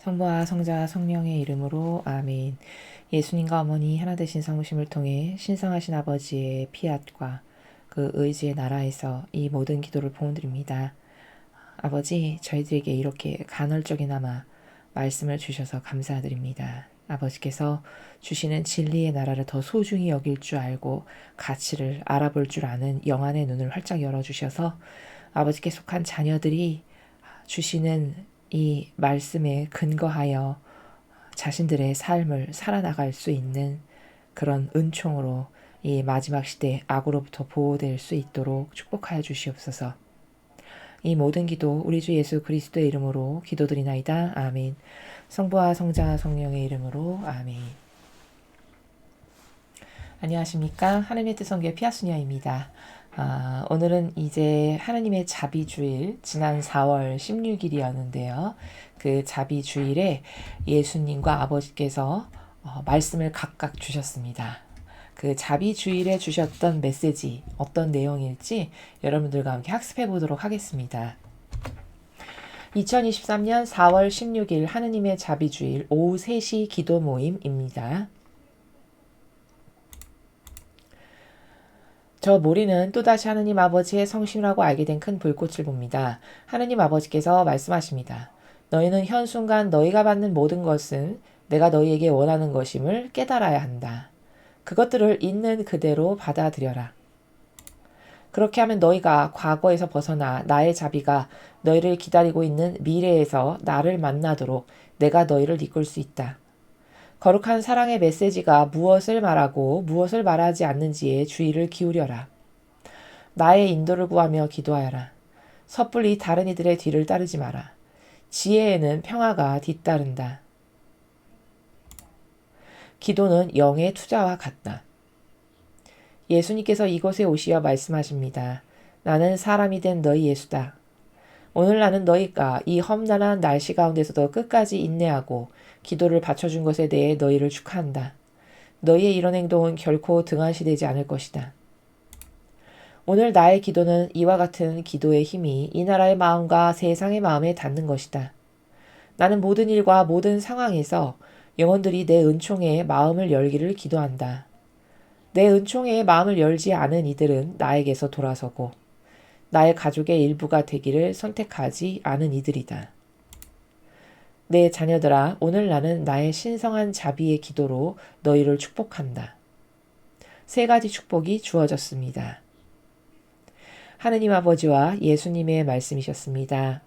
성부와 성자와 성령의 이름으로 아멘. 예수님과 어머니 하나 되신 성부심을 통해 신성하신 아버지의 피앗과 그 의지의 나라에서 이 모든 기도를 부원드립니다. 아버지, 저희들에게 이렇게 간헐적이나마 말씀을 주셔서 감사드립니다. 아버지께서 주시는 진리의 나라를 더 소중히 여길 줄 알고 가치를 알아볼 줄 아는 영안의 눈을 활짝 열어주셔서 아버지께 속한 자녀들이 주시는 이 말씀에 근거하여 자신들의 삶을 살아나갈 수 있는 그런 은총으로 이 마지막 시대 악으로부터 보호될 수 있도록 축복하여 주시옵소서. 이 모든 기도 우리 주 예수 그리스도의 이름으로 기도드리나이다. 아멘. 성부와 성자와 성령의 이름으로 아멘. 안녕하십니까. 하나님의 뜻 성교의 피아수녀입니다. 오늘은 이제 하나님의 자비주일, 지난 4월 16일이었는데요. 그 자비주일에 예수님과 아버지께서 말씀을 각각 주셨습니다. 그 자비주일에 주셨던 메시지, 어떤 내용일지 여러분들과 함께 학습해 보도록 하겠습니다. 2023년 4월 16일 하느님의 자비주일 오후 3시 기도 모임입니다. 저 모리는 또다시 하느님 아버지의 성심이라고 알게 된 큰 불꽃을 봅니다. 하느님 아버지께서 말씀하십니다. 너희는 현순간 너희가 받는 모든 것은 내가 너희에게 원하는 것임을 깨달아야 한다. 그것들을 있는 그대로 받아들여라. 그렇게 하면 너희가 과거에서 벗어나 나의 자비가 너희를 기다리고 있는 미래에서 나를 만나도록 내가 너희를 이끌 수 있다. 거룩한 사랑의 메시지가 무엇을 말하고 무엇을 말하지 않는지에 주의를 기울여라. 나의 인도를 구하며 기도하여라. 섣불리 다른 이들의 뒤를 따르지 마라. 지혜에는 평화가 뒤따른다. 기도는 영의 투자와 같다. 예수님께서 이곳에 오시어 말씀하십니다. 나는 사람이 된 너희 예수다. 오늘 나는 너희가 이 험난한 날씨 가운데서도 끝까지 인내하고 기도를 바쳐준 것에 대해 너희를 축하한다. 너희의 이런 행동은 결코 등한시되지 않을 것이다. 오늘 나의 기도는 이와 같은 기도의 힘이 이 나라의 마음과 세상의 마음에 닿는 것이다. 나는 모든 일과 모든 상황에서 영혼들이 내 은총에 마음을 열기를 기도한다. 내 은총에 마음을 열지 않은 이들은 나에게서 돌아서고 나의 가족의 일부가 되기를 선택하지 않은 이들이다. 내 자녀들아, 오늘 나는 나의 신성한 자비의 기도로 너희를 축복한다. 3가지 축복이 주어졌습니다. 하느님 아버지와 예수님의 말씀이셨습니다.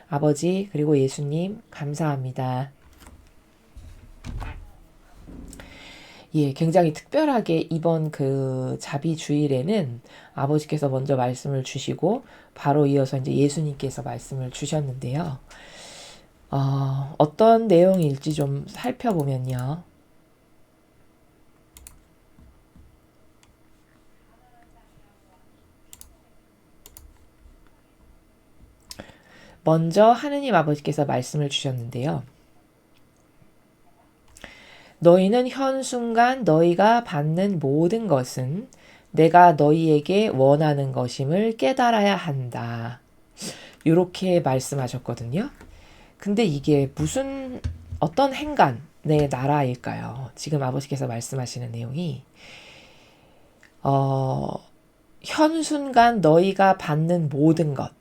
아버지 그리고 예수님 감사합니다. 예, 굉장히 특별하게 이번 그 자비 주일에는 아버지께서 먼저 말씀을 주시고 바로 이어서 이제 예수님께서 말씀을 주셨는데요. 어떤 내용일지 좀 살펴보면요. 먼저 하느님 아버지께서 말씀을 주셨는데요. 너희는 현순간 너희가 받는 모든 것은 내가 너희에게 원하는 것임을 깨달아야 한다. 이렇게 말씀하셨거든요. 근데 이게 어떤 행간의 나라일까요? 지금 아버지께서 말씀하시는 내용이 현순간 너희가 받는 모든 것.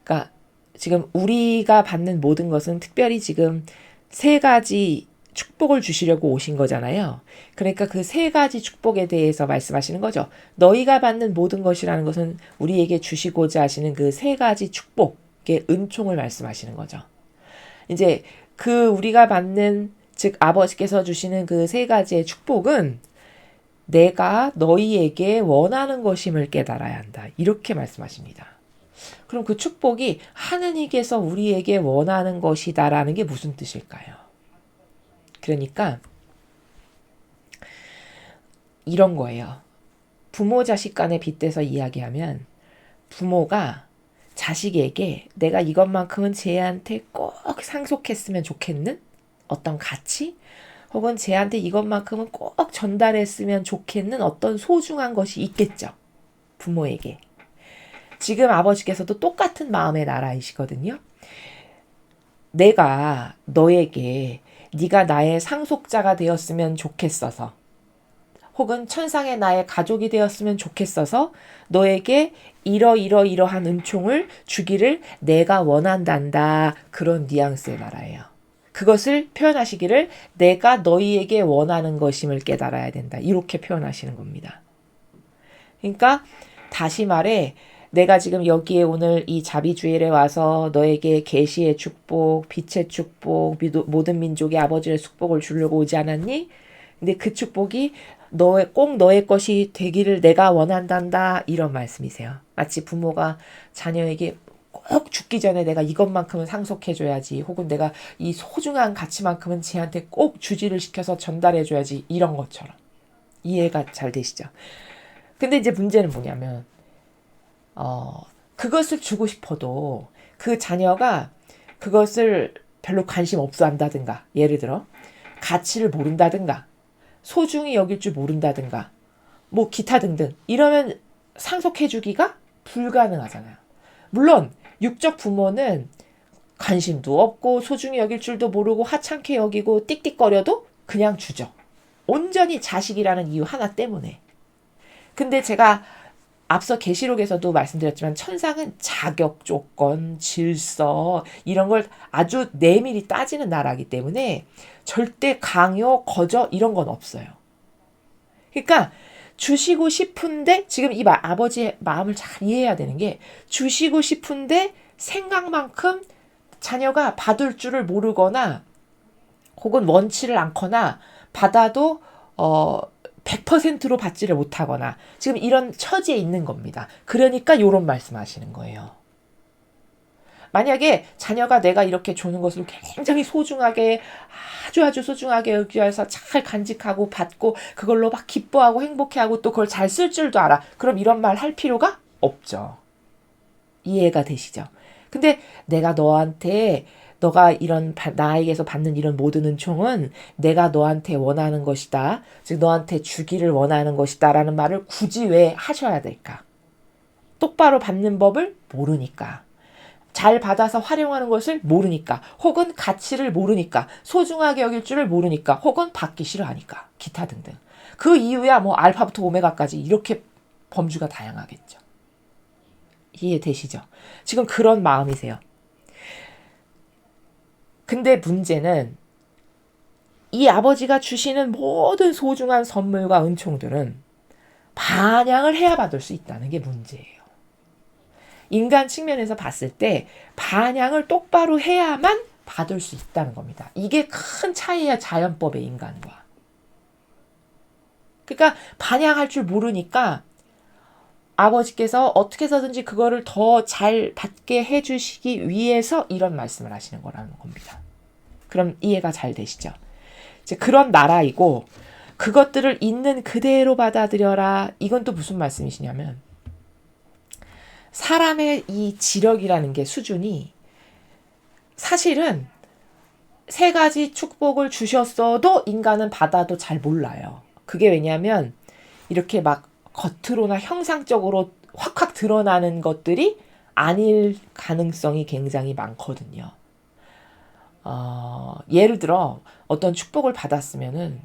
그러니까 지금 우리가 받는 모든 것은 특별히 지금 3가지 축복을 주시려고 오신 거잖아요. 그러니까 그 3가지 축복에 대해서 말씀하시는 거죠. 너희가 받는 모든 것이라는 것은 우리에게 주시고자 하시는 그 3가지 축복의 은총을 말씀하시는 거죠. 이제 그 우리가 받는, 즉 아버지께서 주시는 그 3가지의 축복은 내가 너희에게 원하는 것임을 깨달아야 한다. 이렇게 말씀하십니다. 그럼 그 축복이 하느님께서 우리에게 원하는 것이다라는 게 무슨 뜻일까요? 그러니까 이런 거예요. 부모 자식 간에 빗대서 이야기하면 부모가 자식에게 내가 이것만큼은 쟤한테 꼭 상속했으면 좋겠는 어떤 가치? 혹은 쟤한테 이것만큼은 꼭 전달했으면 좋겠는 어떤 소중한 것이 있겠죠. 부모에게. 지금 아버지께서도 똑같은 마음의 나라이시거든요. 내가 너에게 네가 나의 상속자가 되었으면 좋겠어서 혹은 천상의 나의 가족이 되었으면 좋겠어서 너에게 이러한 은총을 주기를 내가 원한단다. 그런 뉘앙스의 말이에요. 그것을 표현하시기를 내가 너희에게 원하는 것임을 깨달아야 된다. 이렇게 표현하시는 겁니다. 그러니까 다시 말해 내가 지금 여기에 오늘 이 자비주일에 와서 너에게 계시의 축복, 빛의 축복, 모든 민족의 아버지의 축복을 주려고 오지 않았니? 근데 그 축복이 꼭 너의 것이 되기를 내가 원한단다. 이런 말씀이세요. 마치 부모가 자녀에게 꼭 죽기 전에 내가 이것만큼은 상속해줘야지. 혹은 내가 이 소중한 가치만큼은 쟤한테 꼭 주지를 시켜서 전달해줘야지. 이런 것처럼. 이해가 잘 되시죠? 근데 이제 문제는 뭐냐면 그것을 주고 싶어도 그 자녀가 그것을 별로 관심 없어 한다든가, 예를 들어 가치를 모른다든가 소중히 여길 줄 모른다든가 뭐 기타 등등 이러면 상속해주기가 불가능하잖아요. 물론 육적 부모는 관심도 없고 소중히 여길 줄도 모르고 하찮게 여기고 띡띡거려도 그냥 주죠. 온전히 자식이라는 이유 하나 때문에. 근데 제가 앞서 계시록에서도 말씀드렸지만 천상은 자격 조건, 질서 이런 걸 아주 내밀히 따지는 나라이기 때문에 절대 강요, 거저 이런 건 없어요. 그러니까 주시고 싶은데 지금 이 아버지의 마음을 잘 이해해야 되는 게 주시고 싶은데 생각만큼 자녀가 받을 줄을 모르거나 혹은 원치를 않거나 받아도 100%로 받지를 못하거나 지금 이런 처지에 있는 겁니다. 그러니까 이런 말씀하시는 거예요. 만약에 자녀가 내가 이렇게 주는 것을 굉장히 소중하게 아주 소중하게 여기서 잘 간직하고 받고 그걸로 막 기뻐하고 행복해하고 또 그걸 잘 쓸 줄도 알아. 그럼 이런 말 할 필요가 없죠. 이해가 되시죠? 근데 내가 너가 나에게서 받는 이런 모든 은총은 내가 너한테 원하는 것이다. 즉 너한테 주기를 원하는 것이다 라는 말을 굳이 왜 하셔야 될까? 똑바로 받는 법을 모르니까. 잘 받아서 활용하는 것을 모르니까. 혹은 가치를 모르니까. 소중하게 여길 줄을 모르니까. 혹은 받기 싫어하니까. 기타 등등. 그 이유야 뭐 알파부터 오메가까지 이렇게 범주가 다양하겠죠. 이해되시죠? 지금 그런 마음이세요. 근데 문제는 이 아버지가 주시는 모든 소중한 선물과 은총들은 반향을 해야 받을 수 있다는 게 문제예요. 인간 측면에서 봤을 때 반향을 똑바로 해야만 받을 수 있다는 겁니다. 이게 큰 차이야, 자연법의 인간과. 그러니까 반향할 줄 모르니까 아버지께서 어떻게 해서든지 그거를 더 잘 받게 해주시기 위해서 이런 말씀을 하시는 거라는 겁니다. 그럼 이해가 잘 되시죠? 이제 그런 나라이고 그것들을 있는 그대로 받아들여라. 이건 또 무슨 말씀이시냐면 사람의 이 지력이라는 게 수준이 사실은 3가지 축복을 주셨어도 인간은 받아도 잘 몰라요. 그게 왜냐하면 이렇게 막 겉으로나 형상적으로 확 드러나는 것들이 아닐 가능성이 굉장히 많거든요. 예를 들어 어떤 축복을 받았으면은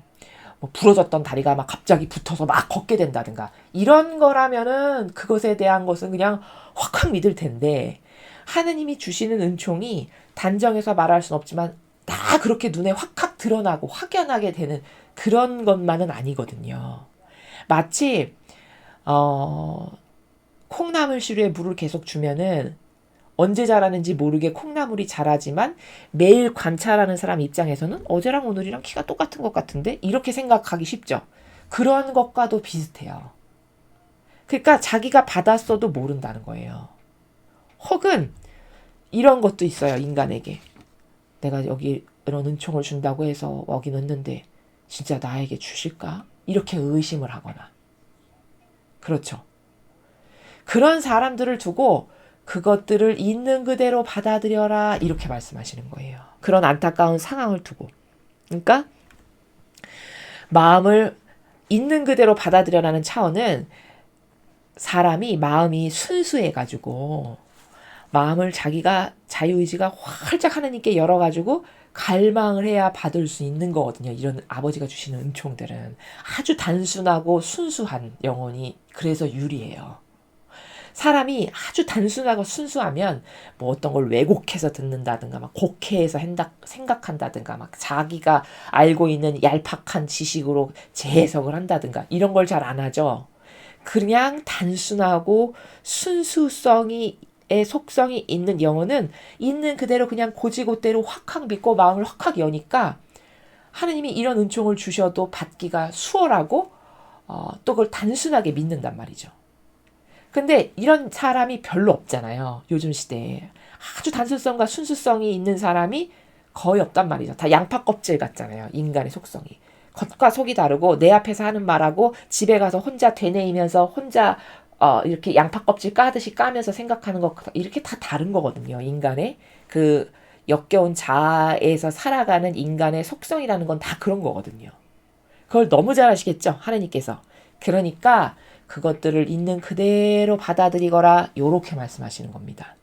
뭐 부러졌던 다리가 막 갑자기 붙어서 막 걷게 된다든가 이런 거라면은 그것에 대한 것은 그냥 확 믿을 텐데 하느님이 주시는 은총이 단정해서 말할 수는 없지만 다 그렇게 눈에 확 드러나고 확연하게 되는 그런 것만은 아니거든요. 마치 콩나물 시루에 물을 계속 주면은 언제 자라는지 모르게 콩나물이 자라지만 매일 관찰하는 사람 입장에서는 어제랑 오늘이랑 키가 똑같은 것 같은데 이렇게 생각하기 쉽죠. 그런 것과도 비슷해요. 그러니까 자기가 받았어도 모른다는 거예요. 혹은 이런 것도 있어요. 인간에게. 내가 여기 이런 은총을 준다고 해서 여기 넣는데 진짜 나에게 주실까? 이렇게 의심을 하거나. 그렇죠. 그런 사람들을 두고 그것들을 있는 그대로 받아들여라 이렇게 말씀하시는 거예요. 그런 안타까운 상황을 두고. 그러니까 마음을 있는 그대로 받아들여라는 차원은 사람이 마음이 순수해가지고 마음을 자기가 자유의지가 활짝 하나님께 열어가지고 갈망을 해야 받을 수 있는 거거든요. 이런 아버지가 주시는 은총들은 아주 단순하고 순수한 영혼이 그래서 유리해요. 사람이 아주 단순하고 순수하면 뭐 어떤 걸 왜곡해서 듣는다든가 막 곡해해서 생각한다든가 막 자기가 알고 있는 얄팍한 지식으로 재해석을 한다든가 이런 걸 잘 안 하죠. 그냥 단순하고 순수성이 의 속성이 있는 영혼은 있는 그대로 그냥 고지고대로 확확 믿고 마음을 확확 여니까 하느님이 이런 은총을 주셔도 받기가 수월하고 또 그걸 단순하게 믿는단 말이죠. 근데 이런 사람이 별로 없잖아요. 요즘 시대에. 아주 단순성과 순수성이 있는 사람이 거의 없단 말이죠. 다 양파 껍질 같잖아요. 인간의 속성이. 겉과 속이 다르고 내 앞에서 하는 말하고 집에 가서 혼자 되뇌이면서 혼자 이렇게 양파 껍질 까듯이 까면서 생각하는 것 이렇게 다 다른 거거든요. 인간의 그 역겨운 자아에서 살아가는 인간의 속성이라는 건 다 그런 거거든요. 그걸 너무 잘 아시겠죠? 하나님께서. 그러니까 그것들을 있는 그대로 받아들이거라 요렇게 말씀하시는 겁니다.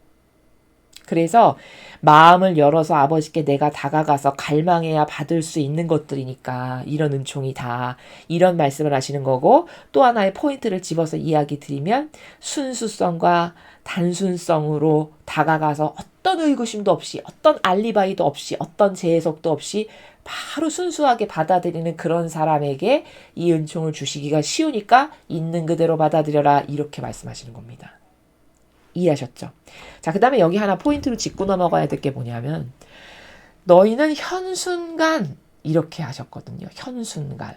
그래서 마음을 열어서 아버지께 내가 다가가서 갈망해야 받을 수 있는 것들이니까 이런 은총이 다 이런 말씀을 하시는 거고 또 하나의 포인트를 집어서 이야기 드리면 순수성과 단순성으로 다가가서 어떤 의구심도 없이 어떤 알리바이도 없이 어떤 재해석도 없이 바로 순수하게 받아들이는 그런 사람에게 이 은총을 주시기가 쉬우니까 있는 그대로 받아들여라 이렇게 말씀하시는 겁니다. 이해하셨죠? 자, 그 다음에 여기 하나 포인트로 짚고 넘어가야 될 게 뭐냐면 너희는 현순간 이렇게 하셨거든요. 현순간.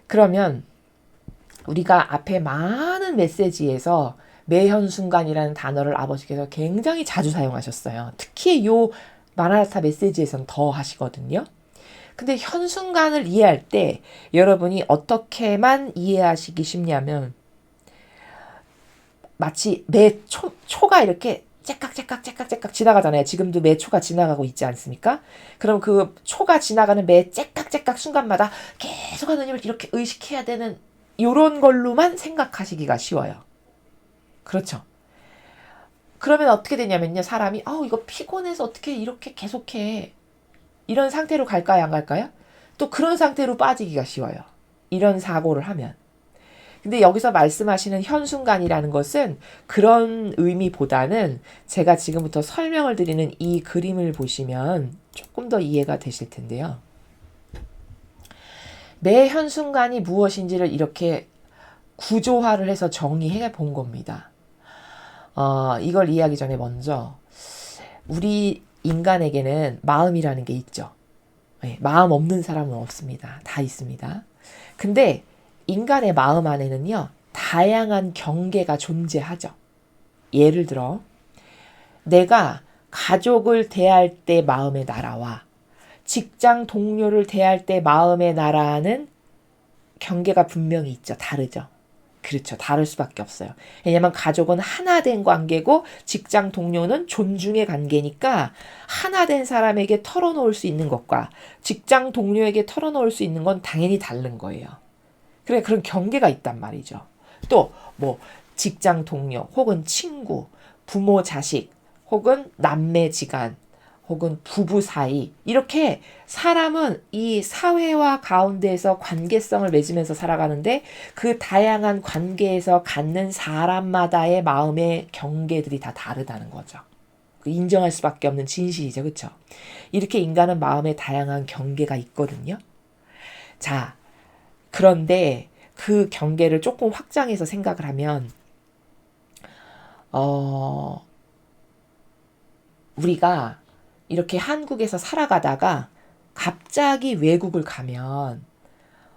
그러면 우리가 앞에 많은 메시지에서 매현순간이라는 단어를 아버지께서 굉장히 자주 사용하셨어요. 특히 요 마라나타 메시지에서는 더 하시거든요. 근데 현순간을 이해할 때 여러분이 어떻게만 이해하시기 쉽냐면 마치 매 초가 이렇게 째깍째깍 지나가잖아요. 지금도 매 초가 지나가고 있지 않습니까? 그럼 그 초가 지나가는 매 째깍째깍 순간마다 계속 하나님을 이렇게 의식해야 되는 이런 걸로만 생각하시기가 쉬워요. 그렇죠. 그러면 어떻게 되냐면요. 사람이 이거 피곤해서 어떻게 이렇게 계속해. 이런 상태로 갈까요? 안 갈까요? 또 그런 상태로 빠지기가 쉬워요. 이런 사고를 하면. 근데 여기서 말씀하시는 현순간이라는 것은 그런 의미보다는 제가 지금부터 설명을 드리는 이 그림을 보시면 조금 더 이해가 되실 텐데요. 매 현순간이 무엇인지를 이렇게 구조화를 해서 정의해 본 겁니다. 이걸 이해하기 전에 먼저 우리 인간에게는 마음이라는 게 있죠. 네, 마음 없는 사람은 없습니다. 다 있습니다. 근데 인간의 마음 안에는요, 다양한 경계가 존재하죠. 예를 들어, 내가 가족을 대할 때 마음의 나라와 직장 동료를 대할 때 마음의 나라는 경계가 분명히 있죠. 다르죠. 그렇죠. 다를 수밖에 없어요. 왜냐하면 가족은 하나된 관계고 직장 동료는 존중의 관계니까 하나된 사람에게 털어놓을 수 있는 것과 직장 동료에게 털어놓을 수 있는 건 당연히 다른 거예요. 그래, 그런 경계가 있단 말이죠. 또 뭐 직장 동료 혹은 친구, 부모 자식 혹은 남매지간 혹은 부부 사이 이렇게 사람은 이 사회와 가운데에서 관계성을 맺으면서 살아가는데 그 다양한 관계에서 갖는 사람마다의 마음의 경계들이 다 다르다는 거죠. 인정할 수밖에 없는 진실이죠. 그렇죠? 이렇게 인간은 마음에 다양한 경계가 있거든요. 자, 그런데 그 경계를 조금 확장해서 생각을 하면 우리가 이렇게 한국에서 살아가다가 갑자기 외국을 가면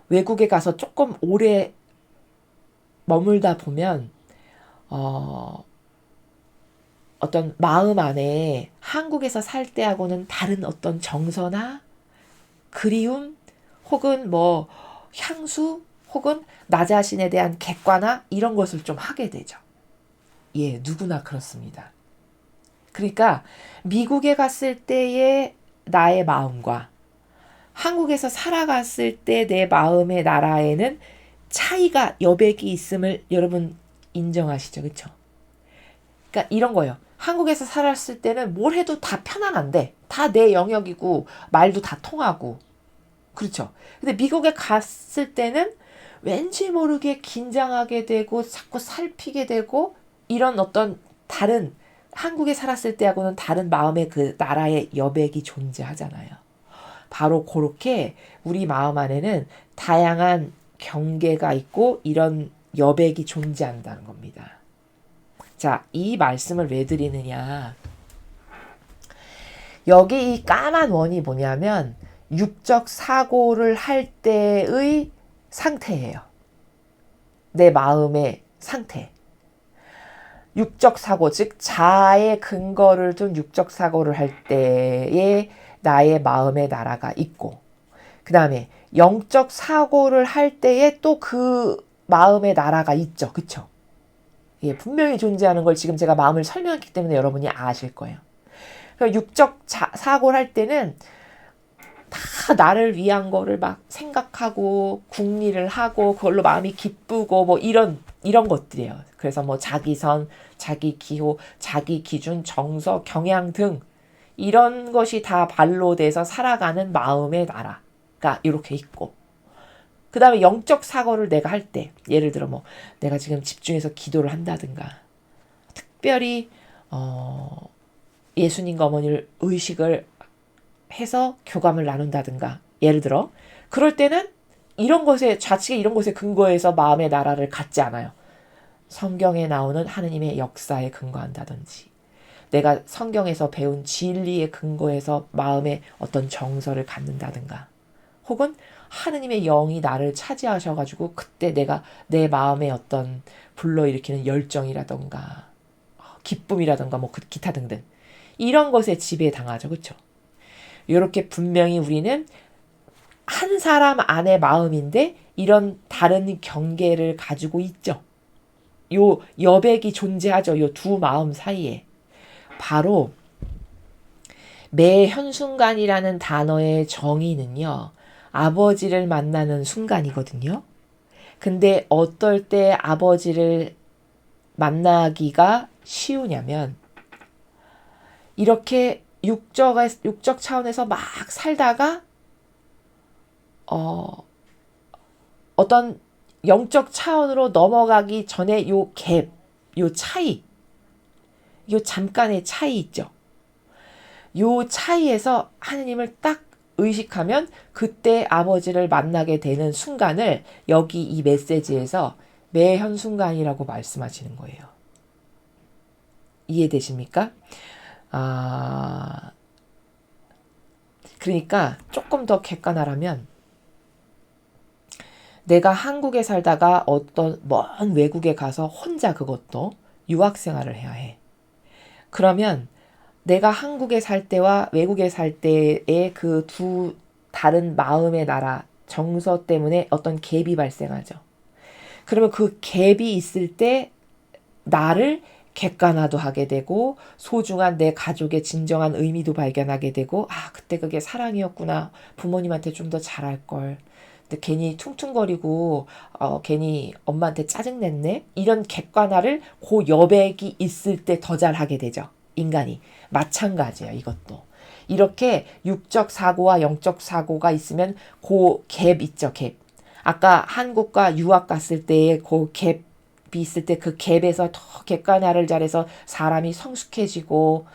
외국에 가서 조금 오래 머물다 보면 어떤 마음 안에 한국에서 살 때하고는 다른 어떤 정서나 그리움 혹은 뭐 향수 혹은 나 자신에 대한 객관화 이런 것을 좀 하게 되죠. 예, 누구나 그렇습니다. 그러니까 미국에 갔을 때의 나의 마음과 한국에서 살아갔을 때 내 마음의 나라에는 차이가 여백이 있음을 여러분 인정하시죠? 그렇죠? 그러니까 이런 거예요. 한국에서 살았을 때는 뭘 해도 다 편안한데 다 내 영역이고 말도 다 통하고 그렇죠. 근데 미국에 갔을 때는 왠지 모르게 긴장하게 되고 자꾸 살피게 되고 이런 어떤 다른 한국에 살았을 때하고는 다른 마음의 그 나라의 여백이 존재하잖아요. 바로 그렇게 우리 마음 안에는 다양한 경계가 있고 이런 여백이 존재한다는 겁니다. 자, 이 말씀을 왜 드리느냐. 여기 이 까만 원이 뭐냐면 육적 사고를 할 때의 상태예요. 내 마음의 상태. 육적 사고, 즉 자아의 근거를 둔 육적 사고를 할 때에 나의 마음의 나라가 있고, 그 다음에 영적 사고를 할 때에 또 그 마음의 나라가 있죠. 그쵸? 예, 분명히 존재하는 걸 지금 제가 마음을 설명했기 때문에 여러분이 아실 거예요. 육적 사고를 할 때는 다 나를 위한 거를 막 생각하고 궁리를 하고 그걸로 마음이 기쁘고 뭐 이런 것들이에요. 그래서 뭐 자기선, 자기 기호, 자기 기준, 정서, 경향 등 이런 것이 다 발로 돼서 살아가는 마음의 나라가 이렇게 있고, 그 다음에 영적 사고를 내가 할 때, 예를 들어 뭐 내가 지금 집중해서 기도를 한다든가 특별히 예수님과 어머니를 의식을 해서 교감을 나눈다든가, 예를 들어 그럴 때는 이런 것에 좌측에 이런 것에 근거해서 마음의 나라를 갖지 않아요. 성경에 나오는 하느님의 역사에 근거한다든지, 내가 성경에서 배운 진리에 근거해서 마음의 어떤 정서를 갖는다든가, 혹은 하느님의 영이 나를 차지하셔가지고 그때 내가 내 마음의 어떤 불러일으키는 열정이라던가 기쁨이라던가 뭐 기타 등등 이런 것에 지배당하죠. 그렇죠? 이렇게 분명히 우리는 한 사람 안의 마음인데 이런 다른 경계를 가지고 있죠. 요 여백이 존재하죠. 요 두 마음 사이에. 바로 매 현순간이라는 단어의 정의는요, 아버지를 만나는 순간이거든요. 근데 어떨 때 아버지를 만나기가 쉬우냐면, 이렇게 육적 차원에서 막 살다가 어떤 영적 차원으로 넘어가기 전에 요 갭, 요 차이, 요 잠깐의 차이 있죠. 요 차이에서 하느님을 딱 의식하면 그때 아버지를 만나게 되는 순간을 여기 이 메시지에서 매현순간이라고 말씀하시는 거예요. 이해되십니까? 그러니까 조금 더 객관화하면, 내가 한국에 살다가 어떤 먼 외국에 가서 혼자 그것도 유학생활을 해야 해. 그러면 내가 한국에 살 때와 외국에 살 때의 그 두 다른 마음의 나라, 정서 때문에 어떤 갭이 발생하죠. 그러면 그 갭이 있을 때 나를 객관화도 하게 되고 소중한 내 가족의 진정한 의미도 발견하게 되고, 그때 그게 사랑이었구나. 부모님한테 좀 더 잘할 걸. 근데 괜히 퉁퉁거리고 괜히 엄마한테 짜증냈네. 이런 객관화를 그 여백이 있을 때 더 잘하게 되죠. 인간이. 마찬가지예요. 이것도. 이렇게 육적 사고와 영적 사고가 있으면 그 갭 있죠. 갭. 아까 한국과 유학 갔을 때의 그 갭이 있을 때 그 갭에서 더 객관화를 잘해서 사람이 성숙해지고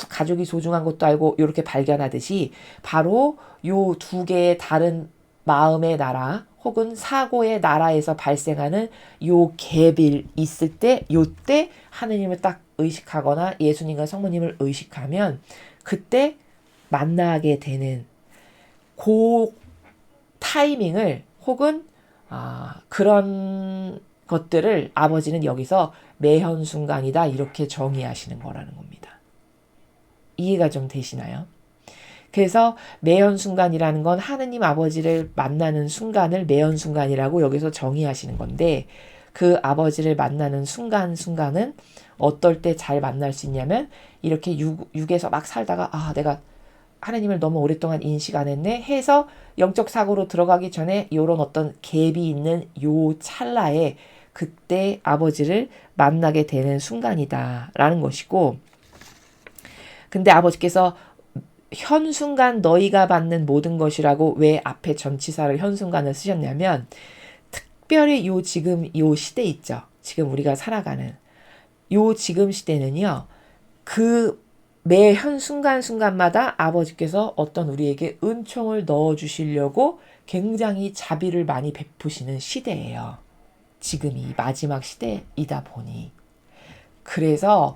가족이 소중한 것도 알고 이렇게 발견하듯이, 바로 요 두 개의 다른 마음의 나라 혹은 사고의 나라에서 발생하는 요 갭이 있을 때, 요때 하느님을 딱 의식하거나 예수님과 성모님을 의식하면 그때 만나게 되는 그 타이밍을, 혹은 그런 것들을 아버지는 여기서 매현순간이다 이렇게 정의하시는 거라는 겁니다. 이해가 좀 되시나요? 그래서 매현순간이라는 건 하느님 아버지를 만나는 순간을 매현순간이라고 여기서 정의하시는 건데, 그 아버지를 만나는 순간은 어떨 때 잘 만날 수 있냐면, 이렇게 육에서 막 살다가 내가 하느님을 너무 오랫동안 인식 안 했네 해서 영적 사고로 들어가기 전에 이런 어떤 갭이 있는 요 찰나에 그때 아버지를 만나게 되는 순간이다라는 것이고, 근데 아버지께서 현순간 너희가 받는 모든 것이라고 왜 앞에 전치사를 현순간을 쓰셨냐면 특별히 요 지금 요 시대 있죠. 지금 우리가 살아가는 요 지금 시대는요. 그 매 현순간순간마다 아버지께서 어떤 우리에게 은총을 넣어주시려고 굉장히 자비를 많이 베푸시는 시대예요. 지금이 마지막 시대이다 보니. 그래서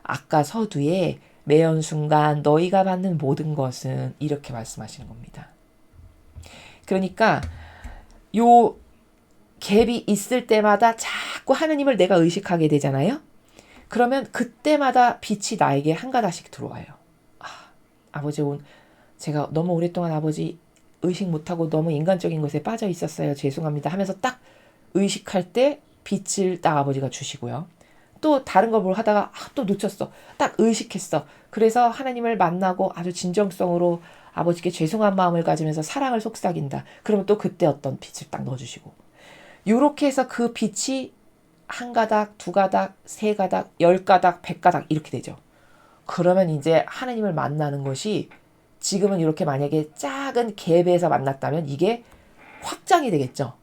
아까 서두에 매연순간 너희가 받는 모든 것은 이렇게 말씀하시는 겁니다. 그러니까 요 갭이 있을 때마다 자꾸 하느님을 내가 의식하게 되잖아요. 그러면 그때마다 빛이 나에게 한 가닥씩 들어와요. 아버지 제가 너무 오랫동안 아버지 의식 못하고 너무 인간적인 것에 빠져 있었어요. 죄송합니다 하면서 딱 의식할 때 빛을 딱 아버지가 주시고요. 또 다른 걸 뭘 하다가 또 놓쳤어. 딱 의식했어. 그래서 하나님을 만나고 아주 진정성으로 아버지께 죄송한 마음을 가지면서 사랑을 속삭인다. 그러면 또 그때 어떤 빛을 딱 넣어주시고. 요렇게 해서 그 빛이 한 가닥, 두 가닥, 세 가닥, 10가닥, 100가닥 이렇게 되죠. 그러면 이제 하나님을 만나는 것이 지금은 이렇게 만약에 작은 갭에서 만났다면 이게 확장이 되겠죠.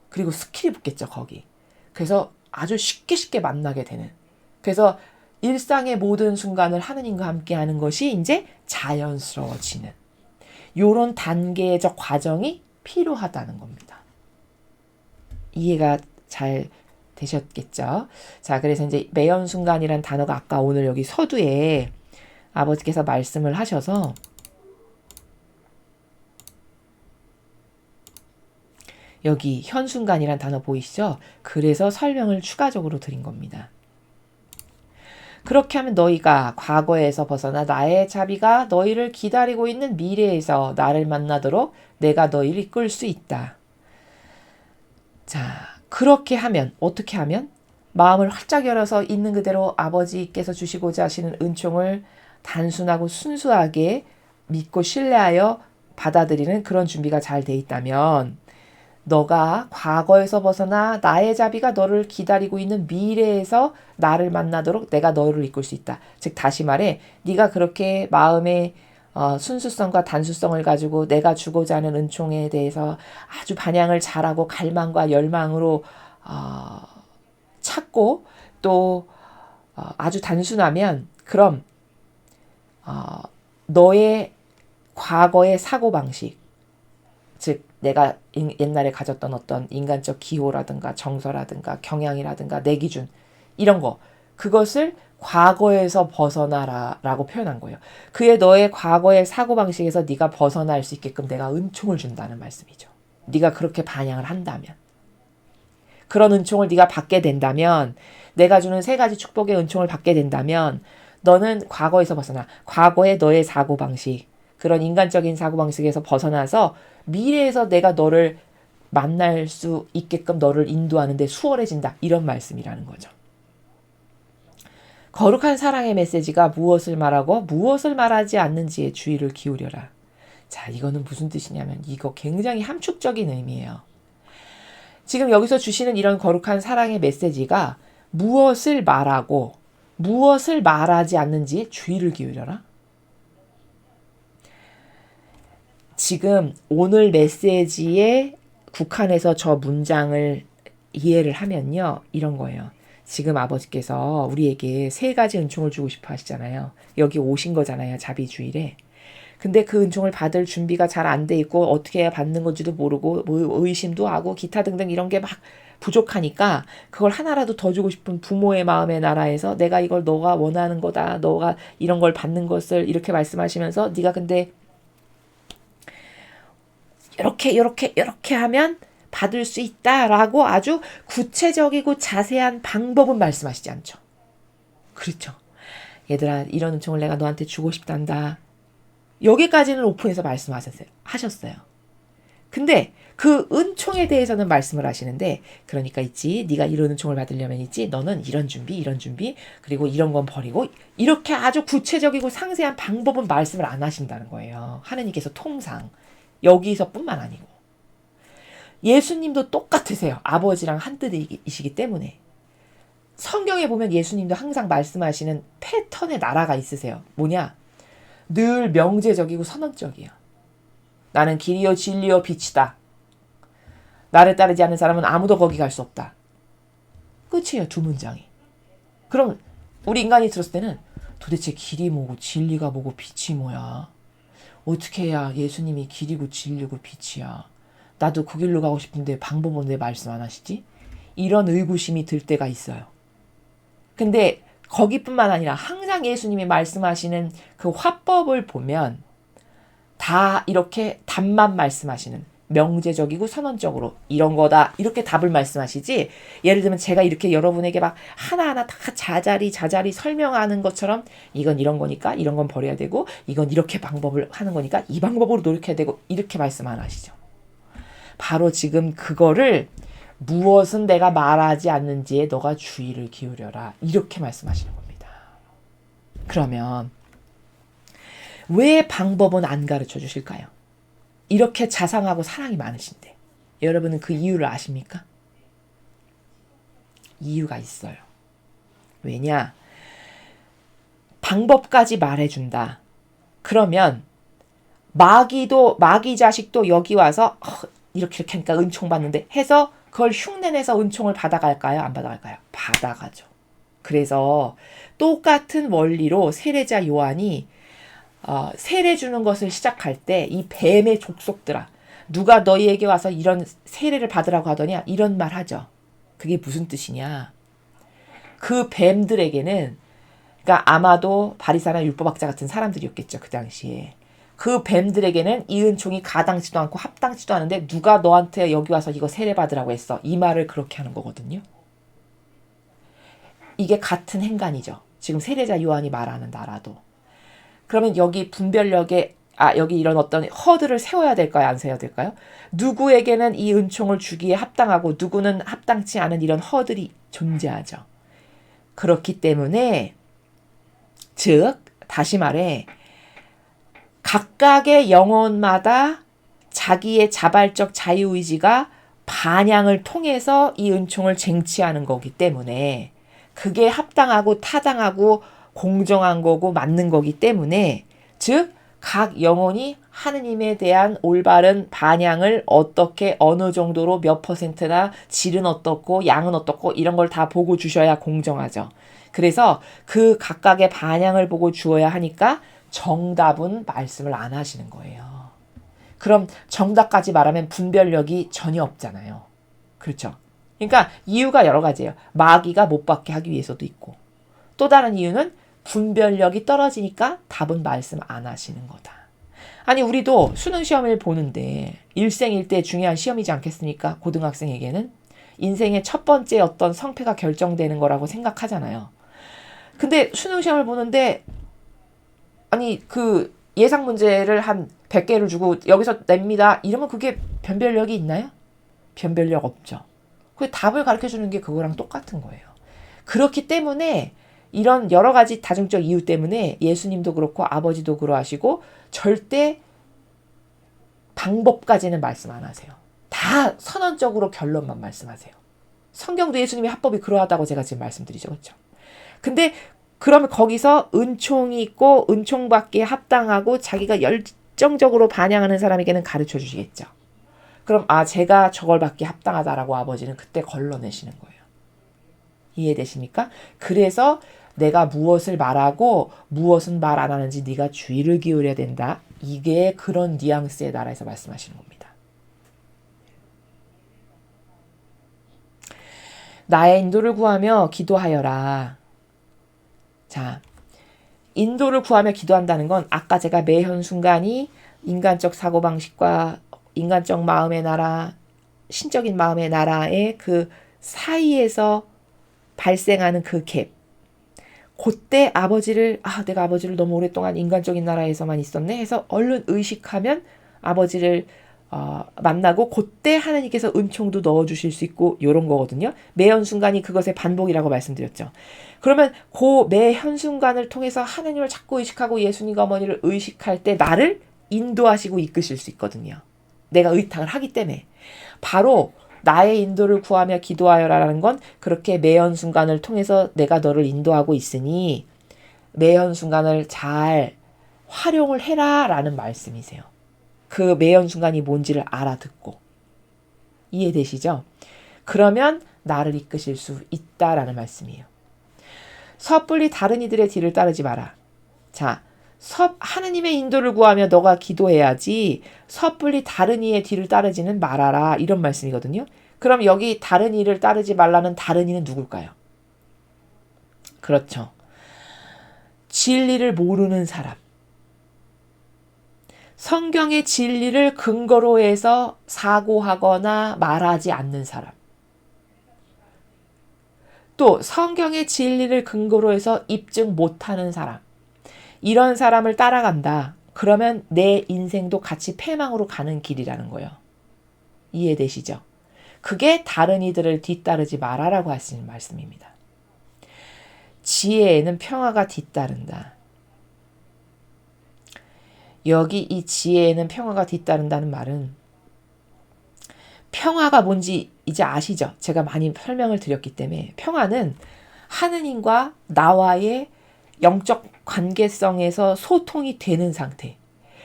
그리고 스킬이 붙겠죠, 거기. 그래서 아주 쉽게 만나게 되는. 그래서 일상의 모든 순간을 하느님과 함께 하는 것이 이제 자연스러워지는. 요런 단계적 과정이 필요하다는 겁니다. 이해가 잘 되셨겠죠? 자, 그래서 이제 매연순간이란 단어가 아까 오늘 여기 서두에 아버지께서 말씀을 하셔서 여기 현순간이란 단어 보이시죠? 그래서 설명을 추가적으로 드린 겁니다. 그렇게 하면 너희가 과거에서 벗어나 나의 자비가 너희를 기다리고 있는 미래에서 나를 만나도록 내가 너희를 이끌 수 있다. 자, 그렇게 하면 어떻게 하면? 마음을 활짝 열어서 있는 그대로 아버지께서 주시고자 하시는 은총을 단순하고 순수하게 믿고 신뢰하여 받아들이는 그런 준비가 잘 돼 있다면 너가 과거에서 벗어나 나의 자비가 너를 기다리고 있는 미래에서 나를 만나도록 내가 너를 이끌 수 있다. 즉 다시 말해 네가 그렇게 마음의 순수성과 단수성을 가지고 내가 주고자 하는 은총에 대해서 아주 반향을 잘하고 갈망과 열망으로 찾고 또 아주 단순하면 그럼 너의 과거의 사고방식 즉 내가 옛날에 가졌던 어떤 인간적 기호라든가 정서라든가 경향이라든가 내 기준 이런 거 그것을 과거에서 벗어나라라고 표현한 거예요. 그의 너의 과거의 사고방식에서 네가 벗어날 수 있게끔 내가 은총을 준다는 말씀이죠. 네가 그렇게 반향을 한다면 그런 은총을 네가 받게 된다면 내가 주는 세 가지 축복의 은총을 받게 된다면 너는 과거에서 벗어나 과거의 너의 사고방식 그런 인간적인 사고방식에서 벗어나서 미래에서 내가 너를 만날 수 있게끔 너를 인도하는 데 수월해진다. 이런 말씀이라는 거죠. 거룩한 사랑의 메시지가 무엇을 말하고 무엇을 말하지 않는지에 주의를 기울여라. 자, 이거는 무슨 뜻이냐면 이거 굉장히 함축적인 의미예요. 지금 여기서 주시는 이런 거룩한 사랑의 메시지가 무엇을 말하고 무엇을 말하지 않는지에 주의를 기울여라. 지금 오늘 메시지에 국한해서 저 문장을 이해를 하면요. 이런 거예요. 지금 아버지께서 우리에게 세 가지 은총을 주고 싶어 하시잖아요. 여기 오신 거잖아요. 자비주일에. 근데 그 은총을 받을 준비가 잘 안 돼 있고 어떻게 해야 받는 건지도 모르고 뭐 의심도 하고 기타 등등 이런 게 막 부족하니까 그걸 하나라도 더 주고 싶은 부모의 마음의 나라에서 내가 이걸 너가 원하는 거다. 너가 이런 걸 받는 것을 이렇게 말씀하시면서 네가 근데 이렇게 하면 받을 수 있다라고 아주 구체적이고 자세한 방법은 말씀하시지 않죠. 그렇죠. 얘들아 이런 은총을 내가 너한테 주고 싶단다. 여기까지는 오픈해서 하셨어요. 근데 그 은총에 대해서는 말씀을 하시는데 그러니까 있지 네가 이런 은총을 받으려면 있지 너는 이런 준비 그리고 이런 건 버리고 이렇게 아주 구체적이고 상세한 방법은 말씀을 안 하신다는 거예요. 하느님께서 통상 여기서뿐만 아니고 예수님도 똑같으세요. 아버지랑 한 뜻이시기 때문에 성경에 보면 예수님도 항상 말씀하시는 패턴의 나라가 있으세요. 뭐냐? 늘 명제적이고 선언적이에요. 나는 길이요 진리요 빛이다. 나를 따르지 않는 사람은 아무도 거기 갈 수 없다. 끝이에요. 두 문장이. 그럼 우리 인간이 들었을 때는 도대체 길이 뭐고 진리가 뭐고 빛이 뭐야? 어떻게 해야 예수님이 길이고 진리고 빛이야? 나도 그 길로 가고 싶은데 방법은 왜 말씀 안 하시지? 이런 의구심이 들 때가 있어요. 근데 거기뿐만 아니라 항상 예수님이 말씀하시는 그 화법을 보면 다 이렇게 답만 말씀하시는, 명제적이고 선언적으로 이런 거다 이렇게 답을 말씀하시지, 예를 들면 제가 이렇게 여러분에게 막 하나하나 다 자자리 설명하는 것처럼 이건 이런 거니까 이런 건 버려야 되고 이건 이렇게 방법을 하는 거니까 이 방법으로 노력해야 되고 이렇게 말씀 안 하시죠. 바로 지금 그거를 무엇은 내가 말하지 않는지에 너가 주의를 기울여라 이렇게 말씀하시는 겁니다. 그러면 왜 방법은 안 가르쳐 주실까요? 이렇게 자상하고 사랑이 많으신데 여러분은 그 이유를 아십니까? 이유가 있어요. 왜냐? 방법까지 말해준다. 그러면 마귀 자식도 여기 와서 이렇게 하니까 은총 받는데 해서 그걸 흉내내서 은총을 받아갈까요? 안 받아갈까요? 받아가죠. 그래서 똑같은 원리로 세례자 요한이 세례 주는 것을 시작할 때 이 뱀의 족속들아, 누가 너희에게 와서 이런 세례를 받으라고 하더냐 이런 말 하죠. 그게 무슨 뜻이냐? 그 뱀들에게는, 그러니까 아마도 바리새나 율법학자 같은 사람들이었겠죠. 그 당시에. 그 뱀들에게는 이 은총이 가당치도 않고 합당치도 않은데 누가 너한테 여기 와서 이거 세례 받으라고 했어. 이 말을 그렇게 하는 거거든요. 이게 같은 행간이죠. 지금 세례자 요한이 말하는 나라도. 그러면 여기 분별력에 여기 이런 어떤 허들을 세워야 될까요? 안 세워야 될까요? 누구에게는 이 은총을 주기에 합당하고 누구는 합당치 않은 이런 허들이 존재하죠. 그렇기 때문에 즉 다시 말해 각각의 영혼마다 자기의 자발적 자유의지가 반향을 통해서 이 은총을 쟁취하는 거기 때문에 그게 합당하고 타당하고 공정한 거고 맞는 거기 때문에, 즉 각 영혼이 하느님에 대한 올바른 반향을 어떻게 어느 정도로 몇 %나 질은 어떻고 양은 어떻고 이런 걸 다 보고 주셔야 공정하죠. 그래서 그 각각의 반향을 보고 주어야 하니까 정답은 말씀을 안 하시는 거예요. 그럼 정답까지 말하면 분별력이 전혀 없잖아요. 그렇죠? 그러니까 이유가 여러 가지예요. 마귀가 못 받게 하기 위해서도 있고, 또 다른 이유는 분별력이 떨어지니까 답은 말씀 안 하시는 거다. 아니 우리도 수능 시험을 보는데 일생일대 중요한 시험이지 않겠습니까? 고등학생에게는 인생의 첫 번째 어떤 성패가 결정되는 거라고 생각하잖아요. 근데 수능 시험을 보는데 아니 그 예상 문제를 한 100개를 주고 여기서 냅니다. 이러면 그게 변별력이 있나요? 변별력 없죠. 그 답을 가르쳐주는 게 그거랑 똑같은 거예요. 그렇기 때문에 이런 여러 가지 다중적 이유 때문에 예수님도 그렇고 아버지도 그러하시고 절대 방법까지는 말씀 안 하세요. 다 선언적으로 결론만 말씀하세요. 성경도 예수님의 합법이 그러하다고 제가 지금 말씀드리죠. 그렇죠? 근데 그러면 거기서 은총이 있고 은총받기에 합당하고 자기가 열정적으로 반향하는 사람에게는 가르쳐 주시겠죠. 그럼 제가 저걸 받기에 합당하다라고 아버지는 그때 걸러내시는 거예요. 이해되십니까? 그래서 내가 무엇을 말하고 무엇은 말 안 하는지 네가 주의를 기울여야 된다. 이게 그런 뉘앙스의 나라에서 말씀하시는 겁니다. 나의 인도를 구하며 기도하여라. 자, 인도를 구하며 기도한다는 건 아까 제가 매현 순간이 인간적 사고방식과 인간적 마음의 나라, 신적인 마음의 나라의 그 사이에서 발생하는 그 갭. 그때 아버지를 내가 아버지를 너무 오랫동안 인간적인 나라에서만 있었네 해서 얼른 의식하면 아버지를 만나고 그때 하나님께서 은총도 넣어주실 수 있고 이런 거거든요. 매 현순간이 그것의 반복이라고 말씀드렸죠. 그러면 그 매 현순간을 통해서 하나님을 자꾸 의식하고 예수님과 어머니를 의식할 때 나를 인도하시고 이끄실 수 있거든요. 내가 의탁을 하기 때문에. 바로 나의 인도를 구하며 기도하여라라는 건 그렇게 매연 순간을 통해서 내가 너를 인도하고 있으니 매연 순간을 잘 활용을 해라라는 말씀이세요. 그 매연 순간이 뭔지를 알아듣고. 이해되시죠? 그러면 나를 이끄실 수 있다라는 말씀이에요. 섣불리 다른 이들의 뒤를 따르지 마라. 자, 하느님의 인도를 구하며 너가 기도해야지 섣불리 다른 이의 뒤를 따르지는 말아라. 이런 말씀이거든요. 그럼 여기 다른 이를 따르지 말라는 다른 이는 누굴까요? 그렇죠. 진리를 모르는 사람. 성경의 진리를 근거로 해서 사고하거나 말하지 않는 사람. 또 성경의 진리를 근거로 해서 입증 못하는 사람. 이런 사람을 따라간다. 그러면 내 인생도 같이 패망으로 가는 길이라는 거예요. 이해되시죠? 그게 다른 이들을 뒤따르지 마라라고 하시는 말씀입니다. 지혜에는 평화가 뒤따른다. 여기 이 지혜에는 평화가 뒤따른다는 말은 평화가 뭔지 이제 아시죠? 제가 많이 설명을 드렸기 때문에 평화는 하느님과 나와의 영적 관계성에서 소통이 되는 상태.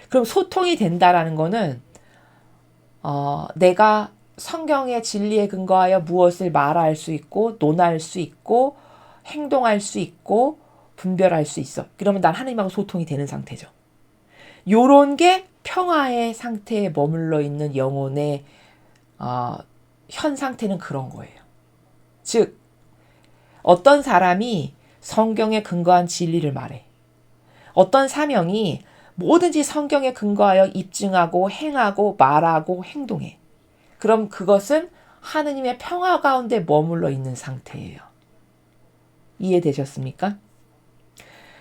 그럼 소통이 된다라는 거는 내가 성경의 진리에 근거하여 무엇을 말할 수 있고 논할 수 있고 행동할 수 있고 분별할 수 있어. 그러면 난 하나님하고 소통이 되는 상태죠. 요런 게 평화의 상태에 머물러 있는 영혼의 현 상태는 그런 거예요. 즉 어떤 사람이 성경에 근거한 진리를 말해. 어떤 사명이 뭐든지 성경에 근거하여 입증하고 행하고 말하고 행동해. 그럼 그것은 하느님의 평화 가운데 머물러 있는 상태예요. 이해되셨습니까?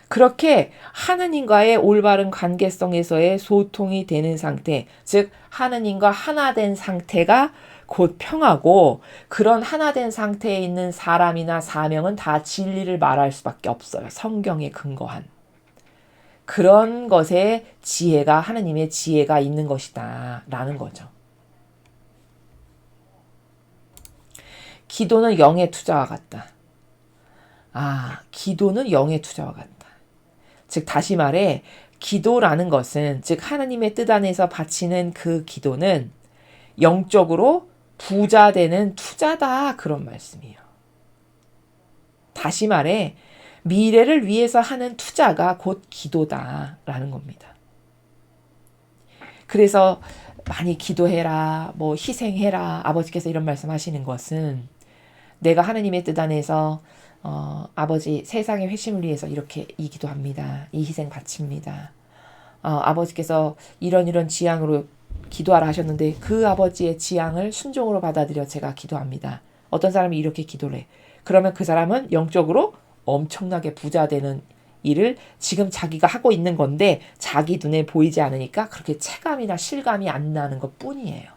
그렇게 하느님과의 올바른 관계성에서의 소통이 되는 상태, 즉 하느님과 하나 된 상태가 곧 평화고, 그런 하나 된 상태에 있는 사람이나 사명은 다 진리를 말할 수밖에 없어요. 성경에 근거한. 그런 것에 지혜가, 하느님의 지혜가 있는 것이다 라는 거죠. 기도는 영의 투자와 같다. 기도는 영의 투자와 같다. 즉 다시 말해 기도라는 것은, 즉 하나님의 뜻 안에서 바치는 그 기도는 영적으로 부자 되는 투자다, 그런 말씀이에요. 다시 말해 미래를 위해서 하는 투자가 곧 기도다라는 겁니다. 그래서 많이 기도해라, 뭐 희생해라, 아버지께서 이런 말씀하시는 것은 내가 하나님의 뜻 안에서 아버지 세상의 회심을 위해서 이렇게 이 기도합니다. 이 희생 바칩니다. 아버지께서 이런 지향으로 기도하라 하셨는데 그 아버지의 지향을 순종으로 받아들여 제가 기도합니다. 어떤 사람이 이렇게 기도를 해. 그러면 그 사람은 영적으로 엄청나게 부자 되는 일을 지금 자기가 하고 있는 건데 자기 눈에 보이지 않으니까 그렇게 체감이나 실감이 안 나는 것 뿐이에요.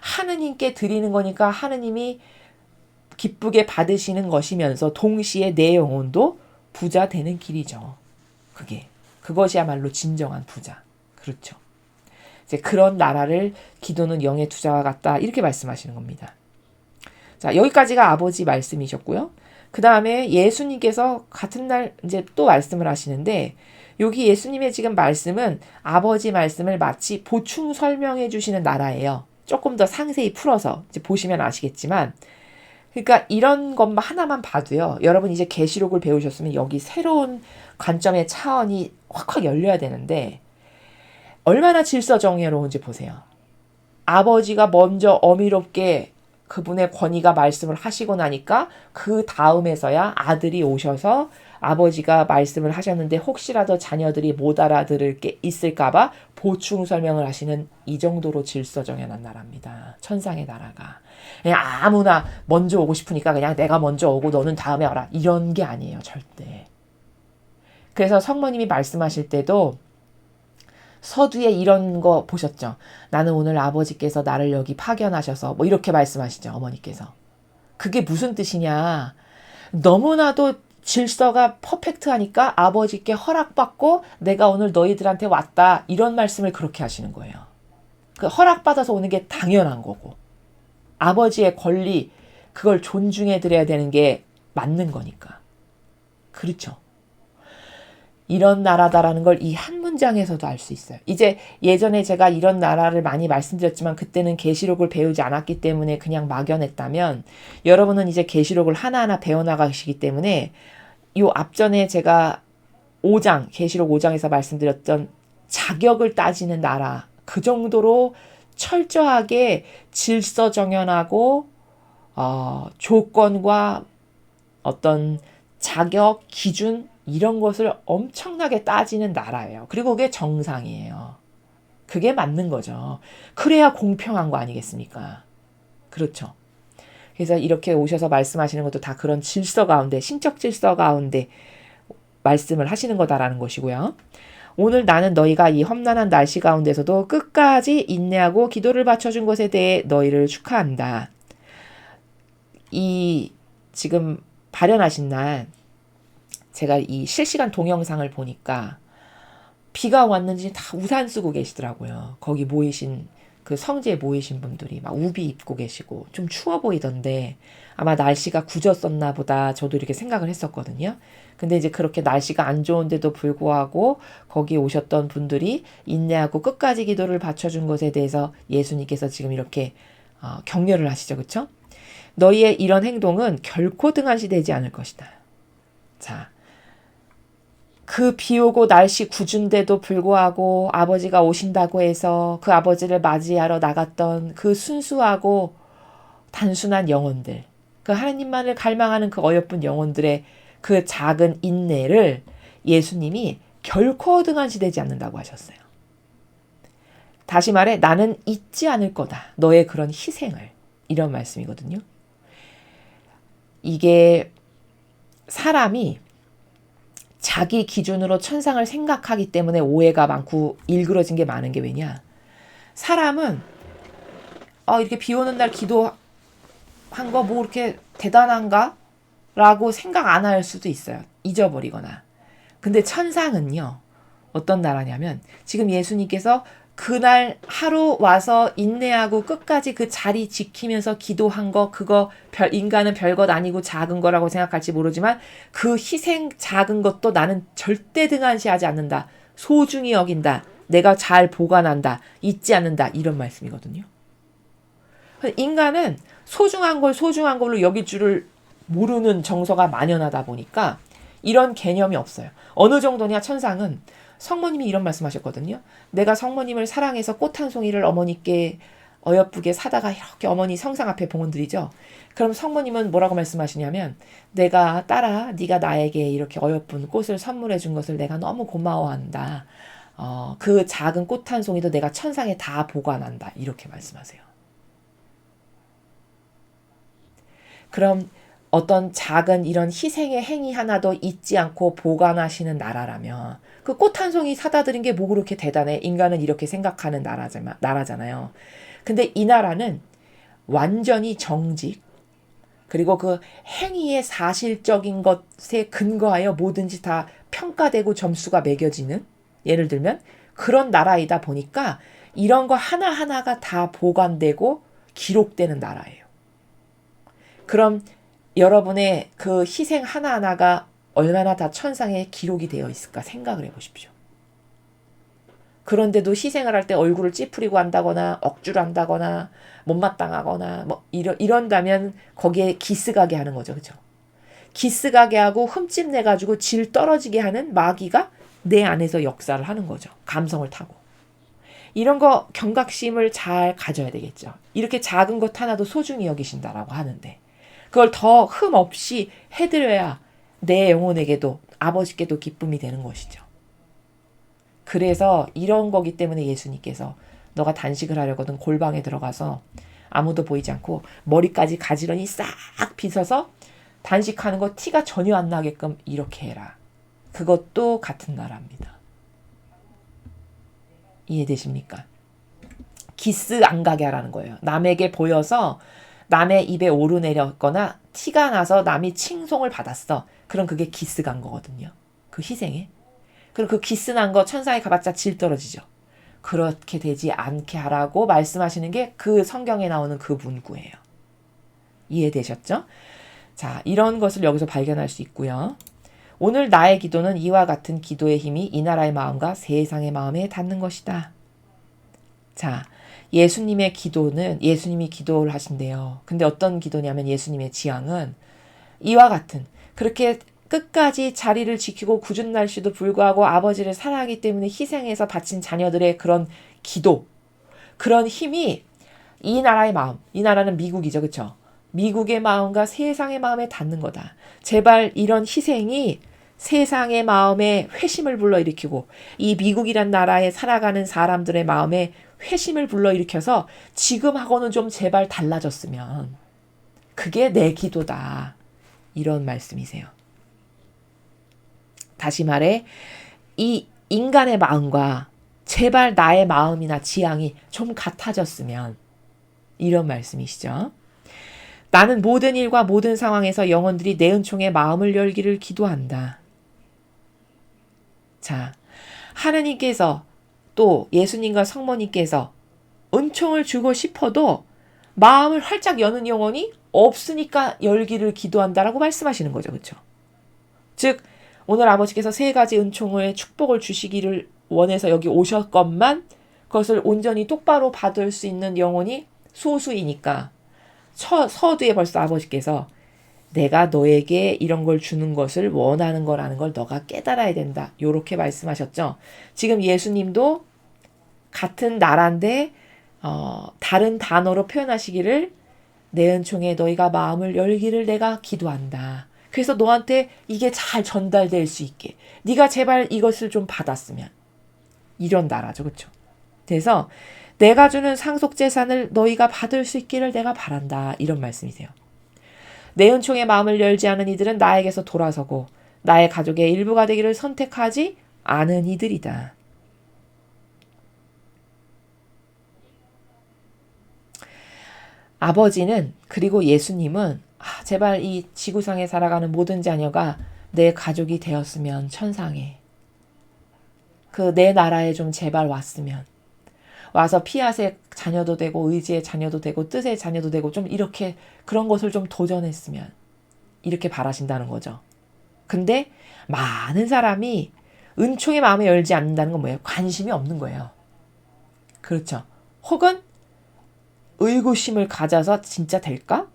하느님께 드리는 거니까 하느님이 기쁘게 받으시는 것이면서 동시에 내 영혼도 부자 되는 길이죠. 그것이야말로 진정한 부자. 그렇죠. 이제 그런 나라를 기도는 영의 투자와 같다, 이렇게 말씀하시는 겁니다. 자, 여기까지가 아버지 말씀이셨고요. 그 다음에 예수님께서 같은 날 이제 또 말씀을 하시는데, 여기 예수님의 지금 말씀은 아버지 말씀을 마치 보충 설명해 주시는 나라예요. 조금 더 상세히 풀어서 이제 보시면 아시겠지만, 그러니까 이런 것만 하나만 봐도요, 여러분 이제 계시록을 배우셨으면 여기 새로운 관점의 차원이 확확 열려야 되는데 얼마나 질서정연로운지 보세요. 아버지가 먼저 어미롭게 그분의 권위가 말씀을 하시고 나니까 그 다음에서야 아들이 오셔서 아버지가 말씀을 하셨는데 혹시라도 자녀들이 못 알아들을 게 있을까봐 보충 설명을 하시는, 이 정도로 질서정연한 나라입니다. 천상의 나라가. 그냥 아무나 먼저 오고 싶으니까 그냥 내가 먼저 오고 너는 다음에 와라, 이런 게 아니에요, 절대. 그래서 성모님이 말씀하실 때도 서두에 이런 거 보셨죠? 나는 오늘 아버지께서 나를 여기 파견하셔서 뭐 이렇게 말씀하시죠, 어머니께서. 그게 무슨 뜻이냐? 너무나도 질서가 퍼펙트하니까 아버지께 허락받고 내가 오늘 너희들한테 왔다, 이런 말씀을 그렇게 하시는 거예요. 그 허락받아서 오는 게 당연한 거고. 아버지의 권리, 그걸 존중해 드려야 되는 게 맞는 거니까. 그렇죠. 이런 나라다라는 걸 이 한 문장에서도 알 수 있어요. 이제 예전에 제가 이런 나라를 많이 말씀드렸지만 그때는 계시록을 배우지 않았기 때문에 그냥 막연했다면 여러분은 이제 계시록을 하나하나 배워나가시기 때문에 요 앞전에 제가 5장, 계시록 5장에서 말씀드렸던 자격을 따지는 나라, 그 정도로 철저하게 질서정연하고 조건과 어떤 자격, 기준 이런 것을 엄청나게 따지는 나라예요. 그리고 그게 정상이에요. 그게 맞는 거죠. 그래야 공평한 거 아니겠습니까? 그렇죠. 그래서 이렇게 오셔서 말씀하시는 것도 다 그런 질서 가운데, 신적 질서 가운데 말씀을 하시는 거다라는 것이고요. 오늘 나는 너희가 이 험난한 날씨 가운데서도 끝까지 인내하고 기도를 바쳐준 것에 대해 너희를 축하한다. 이 지금 발현하신 날 제가 이 실시간 동영상을 보니까 비가 왔는지 다 우산 쓰고 계시더라고요. 거기 모이신 그 성지에 모이신 분들이 막 우비 입고 계시고 좀 추워 보이던데 아마 날씨가 굳었었나 보다 저도 이렇게 생각을 했었거든요. 근데 이제 그렇게 날씨가 안 좋은데도 불구하고 거기 오셨던 분들이 인내하고 끝까지 기도를 바쳐준 것에 대해서 예수님께서 지금 이렇게 격려를 하시죠. 그렇죠? 너희의 이런 행동은 결코 등한시되지 않을 것이다. 자, 그 비오고 날씨 굳은데도 불구하고 아버지가 오신다고 해서 그 아버지를 맞이하러 나갔던 그 순수하고 단순한 영혼들, 그 하나님만을 갈망하는 그 어여쁜 영혼들의 그 작은 인내를 예수님이 결코 등한시되지 않는다고 하셨어요. 다시 말해 나는 잊지 않을 거다. 너의 그런 희생을. 이런 말씀이거든요. 이게 사람이 자기 기준으로 천상을 생각하기 때문에 오해가 많고 일그러진 게 많은 게 왜냐? 사람은 이렇게 비 오는 날 기도한 거 뭐 이렇게 대단한가? 라고 생각 안 할 수도 있어요. 잊어버리거나. 근데 천상은요. 어떤 나라냐면 지금 예수님께서 그날 하루 와서 인내하고 끝까지 그 자리 지키면서 기도한 거 그거 인간은 별것 아니고 작은 거라고 생각할지 모르지만 그 희생 작은 것도 나는 절대 등한시하지 않는다. 소중히 여긴다. 내가 잘 보관한다. 잊지 않는다. 이런 말씀이거든요. 인간은 소중한 걸 소중한 걸로 여길 줄을 모르는 정서가 만연하다 보니까 이런 개념이 없어요. 어느 정도냐 천상은 성모님이 이런 말씀하셨거든요. 내가 성모님을 사랑해서 꽃 한 송이를 어머니께 어여쁘게 사다가 이렇게 어머니 성상 앞에 봉헌드리죠. 그럼 성모님은 뭐라고 말씀하시냐면 내가 딸아 네가 나에게 이렇게 어여쁜 꽃을 선물해 준 것을 내가 너무 고마워한다. 그 작은 꽃 한 송이도 내가 천상에 다 보관한다. 이렇게 말씀하세요. 그럼 어떤 작은 이런 희생의 행위 하나도 잊지 않고 보관하시는 나라라면 그 꽃 한 송이 사다 드린 게 뭐 그렇게 대단해? 인간은 이렇게 생각하는 나라잖아요. 근데 이 나라는 완전히 정직 그리고 그 행위의 사실적인 것에 근거하여 뭐든지 다 평가되고 점수가 매겨지는 예를 들면 그런 나라이다 보니까 이런 거 하나하나가 다 보관되고 기록되는 나라예요. 그럼 여러분의 그 희생 하나하나가 얼마나 다 천상에 기록이 되어 있을까 생각을 해보십시오. 그런데도 희생을 할 때 얼굴을 찌푸리고 한다거나 억지로 한다거나 못마땅하거나 뭐 이런다면 거기에 기스가게 하는 거죠. 그렇죠? 기스가게 하고 흠집 내가지고 질 떨어지게 하는 마귀가 내 안에서 역사를 하는 거죠. 감성을 타고. 이런 거 경각심을 잘 가져야 되겠죠. 이렇게 작은 것 하나도 소중히 여기신다라고 하는데 그걸 더 흠 없이 해드려야 내 영혼에게도 아버지께도 기쁨이 되는 것이죠. 그래서 이런 거기 때문에 예수님께서 너가 단식을 하려거든 골방에 들어가서 아무도 보이지 않고 머리까지 가지런히 싹 빗어서 단식하는 거 티가 전혀 안 나게끔 이렇게 해라. 그것도 같은 나라입니다. 이해되십니까? 기스 안 가게 하라는 거예요. 남에게 보여서 남의 입에 오르내렸거나 티가 나서 남이 칭송을 받았어. 그럼 그게 기스 간 거거든요. 그 희생에. 그럼 그 기스 난 거 천상에 가봤자 질 떨어지죠. 그렇게 되지 않게 하라고 말씀하시는 게 그 성경에 나오는 그 문구예요. 이해되셨죠? 자, 이런 것을 여기서 발견할 수 있고요. 오늘 나의 기도는 이와 같은 기도의 힘이 이 나라의 마음과 세상의 마음에 닿는 것이다. 자, 예수님의 기도는 예수님이 기도를 하신대요. 근데 어떤 기도냐면 예수님의 지향은 이와 같은 그렇게 끝까지 자리를 지키고 굳은 날씨도 불구하고 아버지를 사랑하기 때문에 희생해서 바친 자녀들의 그런 기도, 그런 힘이 이 나라의 마음, 이 나라는 미국이죠. 그렇죠? 미국의 마음과 세상의 마음에 닿는 거다. 제발 이런 희생이 세상의 마음에 회심을 불러일으키고 이 미국이란 나라에 살아가는 사람들의 마음에 회심을 불러일으켜서 지금하고는 좀 제발 달라졌으면 그게 내 기도다. 이런 말씀이세요. 다시 말해 이 인간의 마음과 제발 나의 마음이나 지향이 좀 같아졌으면 이런 말씀이시죠. 나는 모든 일과 모든 상황에서 영혼들이 내 은총에 마음을 열기를 기도한다. 자, 하느님께서 또 예수님과 성모님께서 은총을 주고 싶어도 마음을 활짝 여는 영혼이 없으니까 열기를 기도한다라고 말씀하시는 거죠. 그렇죠? 즉 오늘 아버지께서 세 가지 은총의 축복을 주시기를 원해서 여기 오셨건만 그것을 온전히 똑바로 받을 수 있는 영혼이 소수이니까 서두에 벌써 아버지께서 내가 너에게 이런 걸 주는 것을 원하는 거라는 걸 너가 깨달아야 된다. 이렇게 말씀하셨죠. 지금 예수님도 같은 나라인데 다른 단어로 표현하시기를 내 은총에 너희가 마음을 열기를 내가 기도한다. 그래서 너한테 이게 잘 전달될 수 있게 네가 제발 이것을 좀 받았으면 이런 나라죠. 그렇죠? 그래서 내가 주는 상속재산을 너희가 받을 수 있기를 내가 바란다. 이런 말씀이세요. 내 은총의 마음을 열지 않은 이들은 나에게서 돌아서고 나의 가족의 일부가 되기를 선택하지 않은 이들이다. 아버지는 그리고 예수님은 제발 이 지구상에 살아가는 모든 자녀가 내 가족이 되었으면 천상에 그 내 나라에 좀 제발 왔으면 와서 피앗의 자녀도 되고 의지의 자녀도 되고 뜻의 자녀도 되고 좀 이렇게 그런 것을 좀 도전했으면 이렇게 바라신다는 거죠. 근데 많은 사람이 은총의 마음에 열지 않는다는 건 뭐예요? 관심이 없는 거예요. 그렇죠. 혹은 의구심을 가져서 진짜 될까?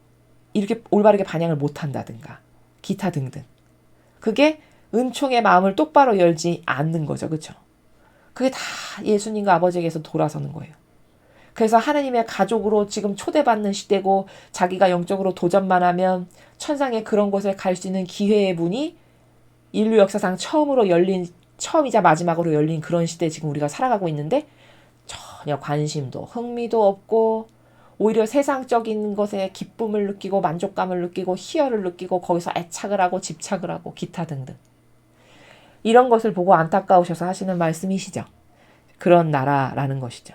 이렇게 올바르게 반영을 못한다든가 기타 등등. 그게 은총의 마음을 똑바로 열지 않는 거죠. 그렇죠? 그게 다 예수님과 아버지에게서 돌아서는 거예요. 그래서 하느님의 가족으로 지금 초대받는 시대고 자기가 영적으로 도전만 하면 천상의 그런 곳에 갈 수 있는 기회의 문이 인류 역사상 처음이자 마지막으로 열린 그런 시대에 지금 우리가 살아가고 있는데 전혀 관심도 흥미도 없고 오히려 세상적인 것에 기쁨을 느끼고 만족감을 느끼고 희열을 느끼고 거기서 애착을 하고 집착을 하고 기타 등등. 이런 것을 보고 안타까우셔서 하시는 말씀이시죠. 그런 나라라는 것이죠.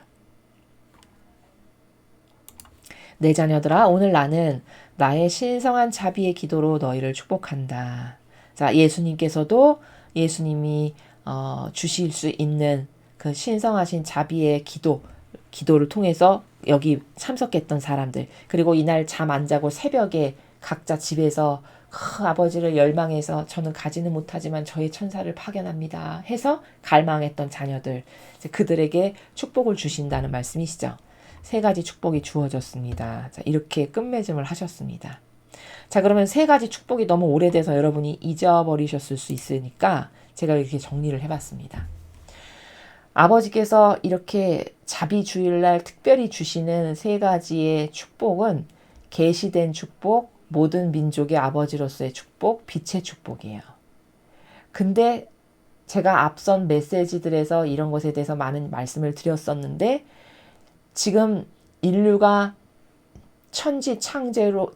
내 자녀들아, 오늘 나는 나의 신성한 자비의 기도로 너희를 축복한다. 자, 예수님께서도 예수님이 주실 수 있는 그 신성하신 자비의 기도를 통해서 여기 참석했던 사람들, 그리고 이날 잠 안 자고 새벽에 각자 집에서 아버지를 열망해서 저는 가지는 못하지만 저의 천사를 파견합니다 해서 갈망했던 자녀들, 그들에게 축복을 주신다는 말씀이시죠. 세 가지 축복이 주어졌습니다. 자, 이렇게 끝맺음을 하셨습니다. 자, 그러면 세 가지 축복이 너무 오래돼서 여러분이 잊어버리셨을 수 있으니까 제가 이렇게 정리를 해봤습니다. 아버지께서 이렇게 자비주일날 특별히 주시는 세 가지의 축복은 계시된 축복, 모든 민족의 아버지로서의 축복, 빛의 축복이에요. 근데 제가 앞선 메시지들에서 이런 것에 대해서 많은 말씀을 드렸었는데 지금 인류가 천지 창조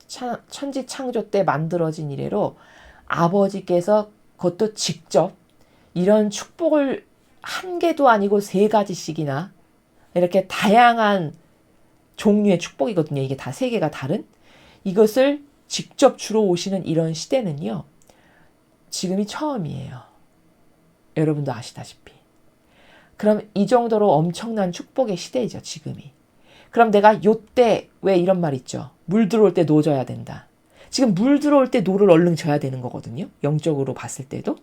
때 만들어진 이래로 아버지께서 그것도 직접 이런 축복을 한 개도 아니고 세 가지씩이나 이렇게 다양한 종류의 축복이거든요. 이게 다 세 개가 다른. 이것을 직접 주러 오시는 이런 시대는요. 지금이 처음이에요. 여러분도 아시다시피. 그럼 이 정도로 엄청난 축복의 시대이죠. 지금이. 그럼 내가 요때 왜 이런 말 있죠. 물 들어올 때 노 져야 된다. 지금 물 들어올 때 노를 얼른 져야 되는 거거든요. 영적으로 봤을 때도.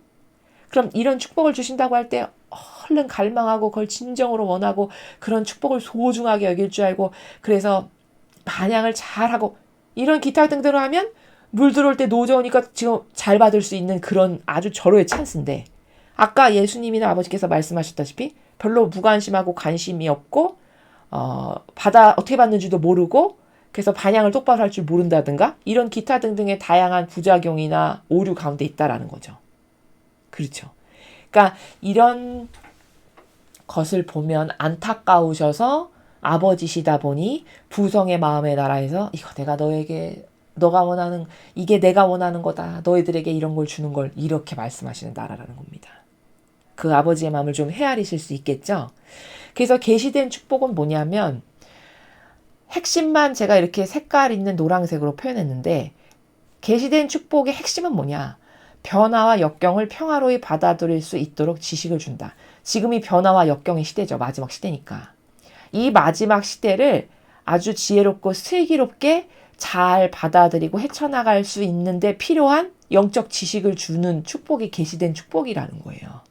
그럼 이런 축복을 주신다고 할 때 얼른 갈망하고 그걸 진정으로 원하고 그런 축복을 소중하게 여길 줄 알고 그래서 반향을 잘하고 이런 기타 등등을 하면 물 들어올 때 노 저으니까 지금 잘 받을 수 있는 그런 아주 절호의 찬스인데 아까 예수님이나 아버지께서 말씀하셨다시피 별로 무관심하고 관심이 없고 어떻게 받는지도 모르고 그래서 반향을 똑바로 할 줄 모른다든가 이런 기타 등등의 다양한 부작용이나 오류 가운데 있다라는 거죠. 그렇죠. 그러니까 이런 것을 보면 안타까우셔서 아버지시다 보니 부성의 마음의 나라에서 이거 내가 너가 원하는 이게 내가 원하는 거다. 너희들에게 이런 걸 주는 걸 이렇게 말씀하시는 나라라는 겁니다. 그 아버지의 마음을 좀 헤아리실 수 있겠죠. 그래서 계시된 축복은 뭐냐면 핵심만 제가 이렇게 색깔 있는 노란색으로 표현했는데 계시된 축복의 핵심은 뭐냐? 변화와 역경을 평화로이 받아들일 수 있도록 지식을 준다. 지금이 변화와 역경의 시대죠. 마지막 시대니까. 이 마지막 시대를 아주 지혜롭고 슬기롭게 잘 받아들이고 헤쳐나갈 수 있는데 필요한 영적 지식을 주는 축복이 계시된 축복이라는 거예요.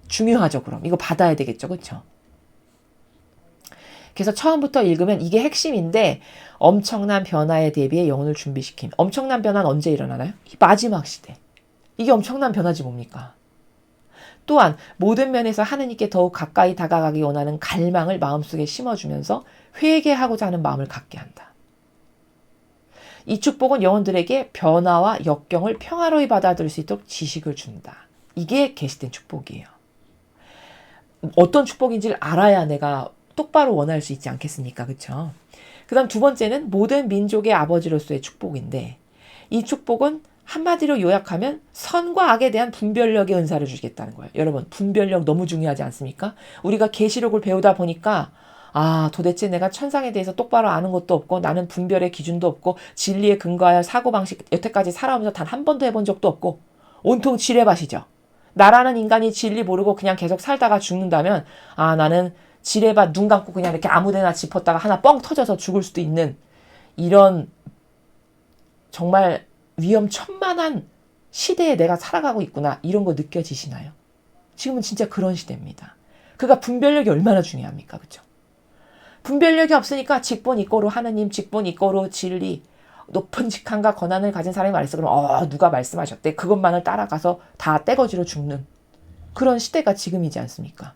중요하죠. 그럼 이거 받아야 되겠죠. 그렇죠? 그래서 처음부터 읽으면 이게 핵심인데 엄청난 변화에 대비해 영혼을 준비시킴. 엄청난 변화는 언제 일어나나요? 마지막 시대. 이게 엄청난 변화지 뭡니까? 또한 모든 면에서 하느님께 더욱 가까이 다가가기 원하는 갈망을 마음속에 심어주면서 회개하고자 하는 마음을 갖게 한다. 이 축복은 영혼들에게 변화와 역경을 평화로이 받아들일 수 있도록 지식을 준다. 이게 계시된 축복이에요. 어떤 축복인지를 알아야 내가 똑바로 원할 수 있지 않겠습니까? 그렇죠? 그 다음 두 번째는 모든 민족의 아버지로서의 축복인데 이 축복은 한마디로 요약하면 선과 악에 대한 분별력의 은사를 주시겠다는 거예요. 여러분 분별력 너무 중요하지 않습니까? 우리가 계시록을 배우다 보니까 도대체 내가 천상에 대해서 똑바로 아는 것도 없고 나는 분별의 기준도 없고 진리에 근거하여 사고방식 여태까지 살아오면서 단 한 번도 해본 적도 없고 온통 지뢰밭이죠. 나라는 인간이 진리 모르고 그냥 계속 살다가 죽는다면 나는 지뢰밭 눈 감고 그냥 이렇게 아무데나 짚었다가 하나 뻥 터져서 죽을 수도 있는 이런 정말 위험천만한 시대에 내가 살아가고 있구나 이런 거 느껴지시나요? 지금은 진짜 그런 시대입니다. 그러니까 분별력이 얼마나 중요합니까? 그렇죠? 분별력이 없으니까 직분 이꼬로 하느님, 직분 이꼬로 진리, 높은 직함과 권한을 가진 사람이 말했어. 그럼 누가 말씀하셨대. 그것만을 따라가서 다 떼거지로 죽는 그런 시대가 지금이지 않습니까?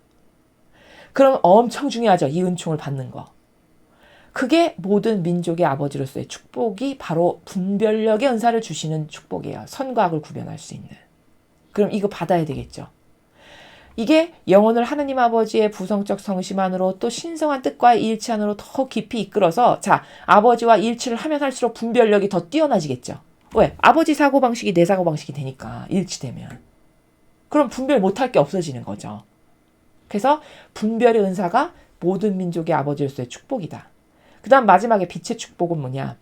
그럼 엄청 중요하죠. 이 은총을 받는 거. 그게 모든 민족의 아버지로서의 축복이 바로 분별력의 은사를 주시는 축복이에요. 선과 악을 구별할 수 있는. 그럼 이거 받아야 되겠죠. 이게 영혼을 하느님 아버지의 부성적 성심 안으로 또 신성한 뜻과의 일치 안으로 더 깊이 이끌어서 아버지와 일치를 하면 할수록 분별력이 더 뛰어나지겠죠. 왜? 아버지 사고방식이 내 사고방식이 되니까 일치되면. 그럼 분별 못할 게 없어지는 거죠. 그래서 분별의 은사가 모든 민족의 아버지로서의 축복이다. 그 다음 마지막에 빛의 축복은 뭐냐?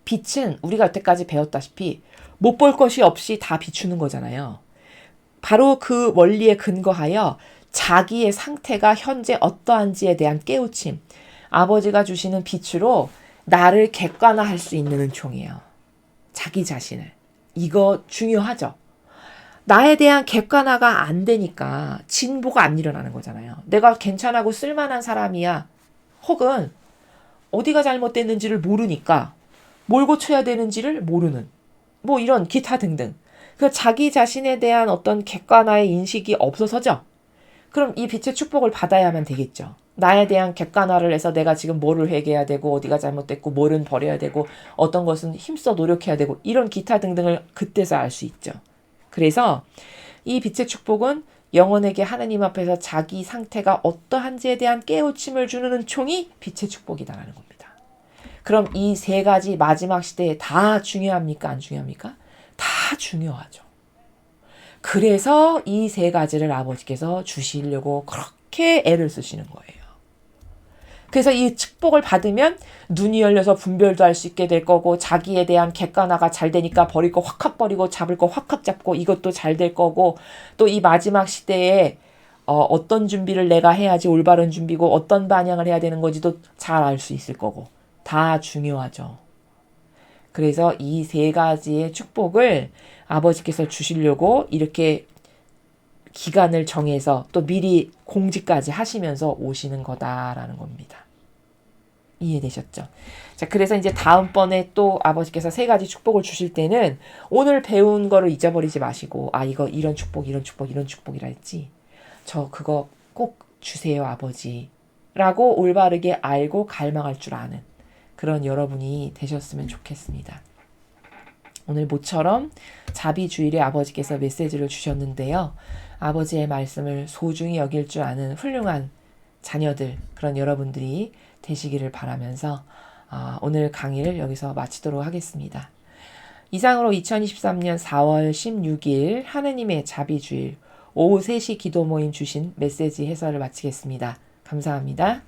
빛은 우리가 여태까지 배웠다시피 못 볼 것이 없이 다 비추는 거잖아요. 바로 그 원리에 근거하여 자기의 상태가 현재 어떠한지에 대한 깨우침, 아버지가 주시는 빛으로 나를 객관화할 수 있는 은총이에요. 자기 자신을. 이거 중요하죠. 나에 대한 객관화가 안 되니까 진보가 안 일어나는 거잖아요. 내가 괜찮고 쓸만한 사람이야. 혹은 어디가 잘못됐는지를 모르니까 뭘 고쳐야 되는지를 모르는 이런 기타 등등. 그 자기 자신에 대한 어떤 객관화의 인식이 없어서죠. 그럼 이 빛의 축복을 받아야만 되겠죠. 나에 대한 객관화를 해서 내가 지금 뭐를 회개해야 되고 어디가 잘못됐고 뭐는 버려야 되고 어떤 것은 힘써 노력해야 되고 이런 기타 등등을 그때서 알 수 있죠. 그래서 이 빛의 축복은 영혼에게 하느님 앞에서 자기 상태가 어떠한지에 대한 깨우침을 주는 은총이 빛의 축복이다라는 겁니다. 그럼 이 세 가지 마지막 시대에 다 중요합니까? 안 중요합니까? 다 중요하죠. 그래서 이 세 가지를 아버지께서 주시려고 그렇게 애를 쓰시는 거예요. 그래서 이 축복을 받으면 눈이 열려서 분별도 할 수 있게 될 거고 자기에 대한 객관화가 잘 되니까 버릴 거 확확 버리고 잡을 거 확확 잡고 이것도 잘 될 거고 또 이 마지막 시대에 어떤 준비를 내가 해야지 올바른 준비고 어떤 반향을 해야 되는 건지도 잘 알 수 있을 거고 다 중요하죠. 그래서 이 세 가지의 축복을 아버지께서 주시려고 이렇게 기간을 정해서 또 미리 공지까지 하시면서 오시는 거다라는 겁니다. 이해되셨죠? 자, 그래서 이제 다음번에 또 아버지께서 세 가지 축복을 주실 때는 오늘 배운 거를 잊어버리지 마시고, 이거 이런 축복, 이런 축복, 이런 축복이라 했지. 저 그거 꼭 주세요, 아버지. 라고 올바르게 알고 갈망할 줄 아는 그런 여러분이 되셨으면 좋겠습니다. 오늘 모처럼 자비주일에 아버지께서 메시지를 주셨는데요. 아버지의 말씀을 소중히 여길 줄 아는 훌륭한 자녀들, 그런 여러분들이 되시기를 바라면서 오늘 강의를 여기서 마치도록 하겠습니다. 이상으로 2023년 4월 16일 하느님의 자비주일 오후 3시 기도 모임 주신 메시지 해설을 마치겠습니다. 감사합니다.